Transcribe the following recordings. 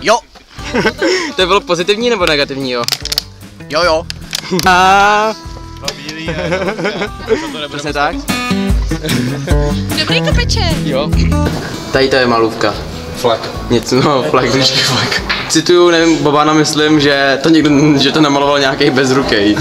Jo! To bylo pozitivní nebo negativní, jo? Jo, jo. Přesně tak? Dobrý kopeče. Jo. Tady to je malůvka. Flak. Něco, no, flak, duží flak. Cituju, nevím, Bobána, myslím, že to někdo, že to namaloval nějaký bezrukej.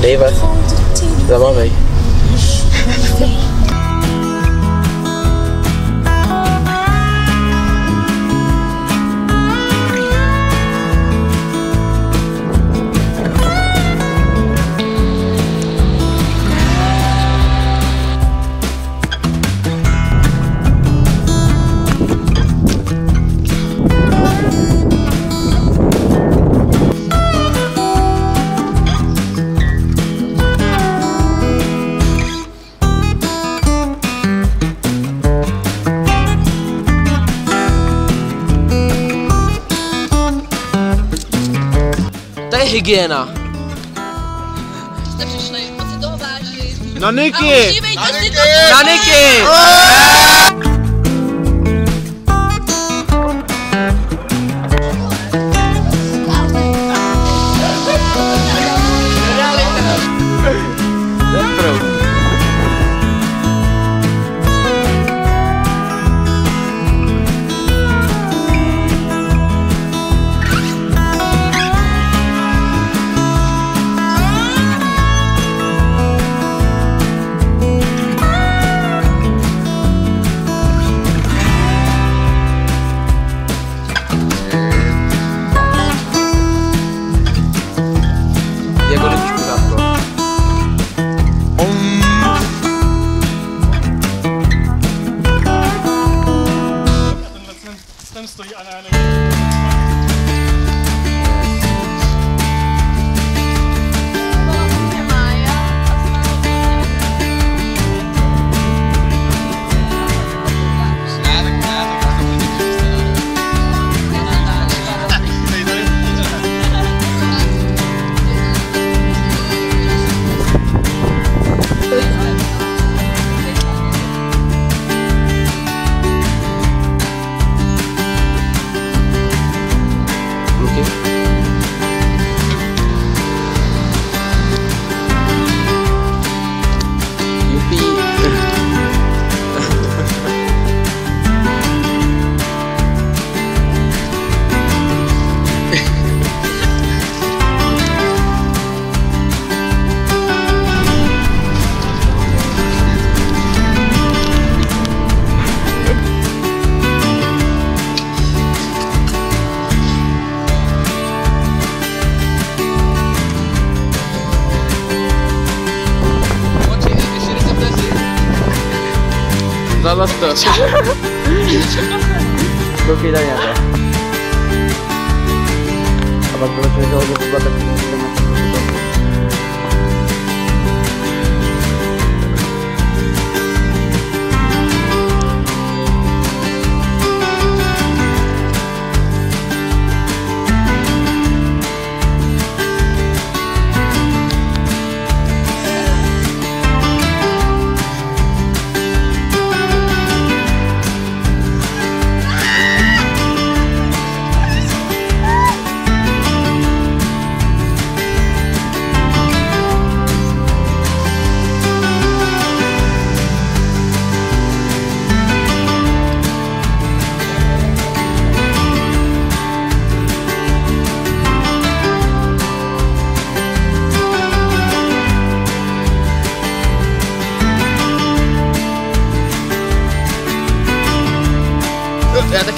Dave, zamávej. To je hygiena. Jste přišli, moc si toho vážit. Na Niky! A užívejte si to! Na Niky! Jako jdeš kuřátko. Ten stojí a ne. Zalaz to. Koukej tady na to. A pak bylo člověk hodně zbyla, tak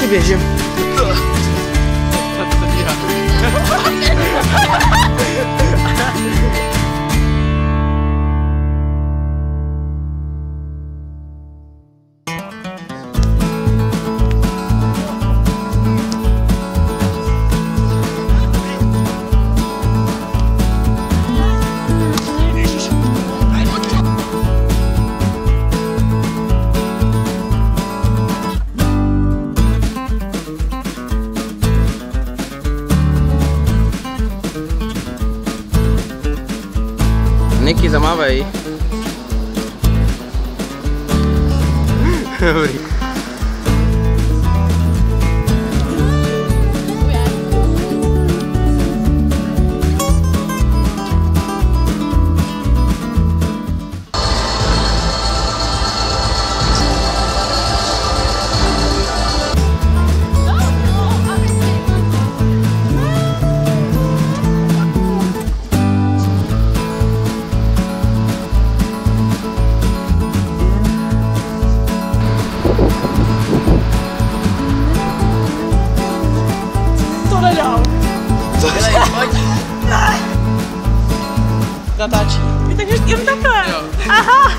běžím. Niky, zamávej. Dobrý. Natáčí. Takže jen takhle. Jo. Aha.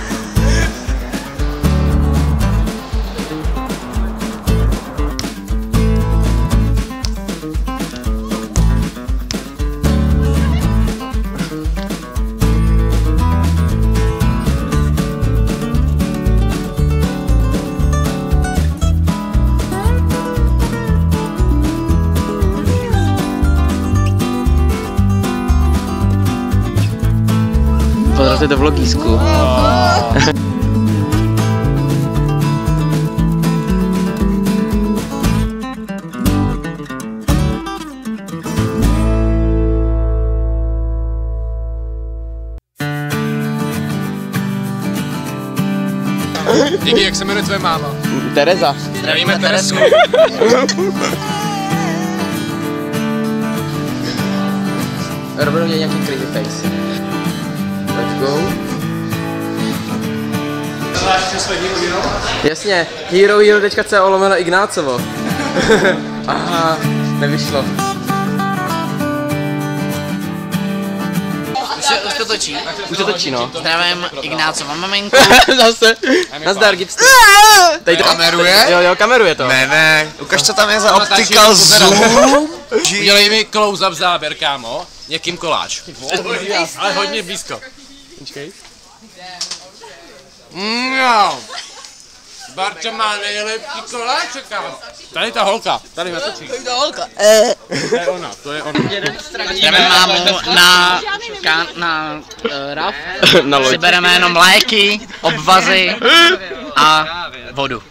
Pozdravte do vlogísku. Díky, jak se jmenuje tvoje máma? Tereza. Zdravíme Terezu. Robinu mě nějaký crazy face. Let's go. Jasně, hero.co/Ignácovo. Aha, nevyšlo. Už to točí. Už to točí, no. Zdravím Ignácova maminku. Zase. Nazdar, gipster. Tady to kameruje? Jo, kameruje to. Ne. Ukaž, co tam je za optical zoom. Udělej mi close-up záběr, kámo. Někým koláč. Ale hodně blízko. Počkej. No. Barča má nejlepší koláče, kámo. Tady ta holka. Tady natočí. To je holka. To je ona, to je ona. Jdeme mámu na RAF. Si bereme jenom léky, obvazy a vodu.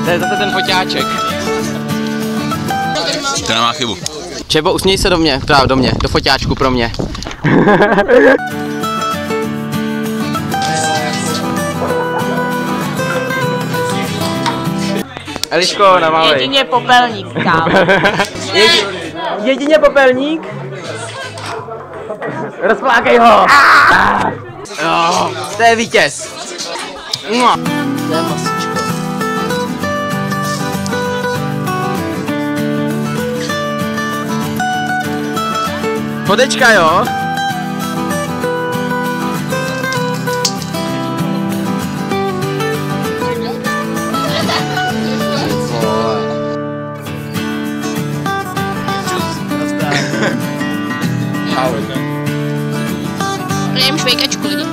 To je zase ten foťáček. To nemá chybu. Čebo, usměj se do mě, právě do mě, do foťáčku pro mě. Eliško, namávej. Jedině popelník, kámo. Jedině popelník? Rozplákej ho! Jo, to je vítěz. To je masičko. Fotečka, jo? Jdem švejkačku lidi.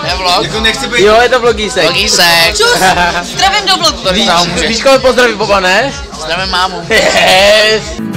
Ne, vlog? Jako nechci být... Jo, je to vlogísek. Vlogísek. Čus, zdravím do vlogu. To víš, Víškovi pozdraví, Boba, ne? zdravím mámu. Yes.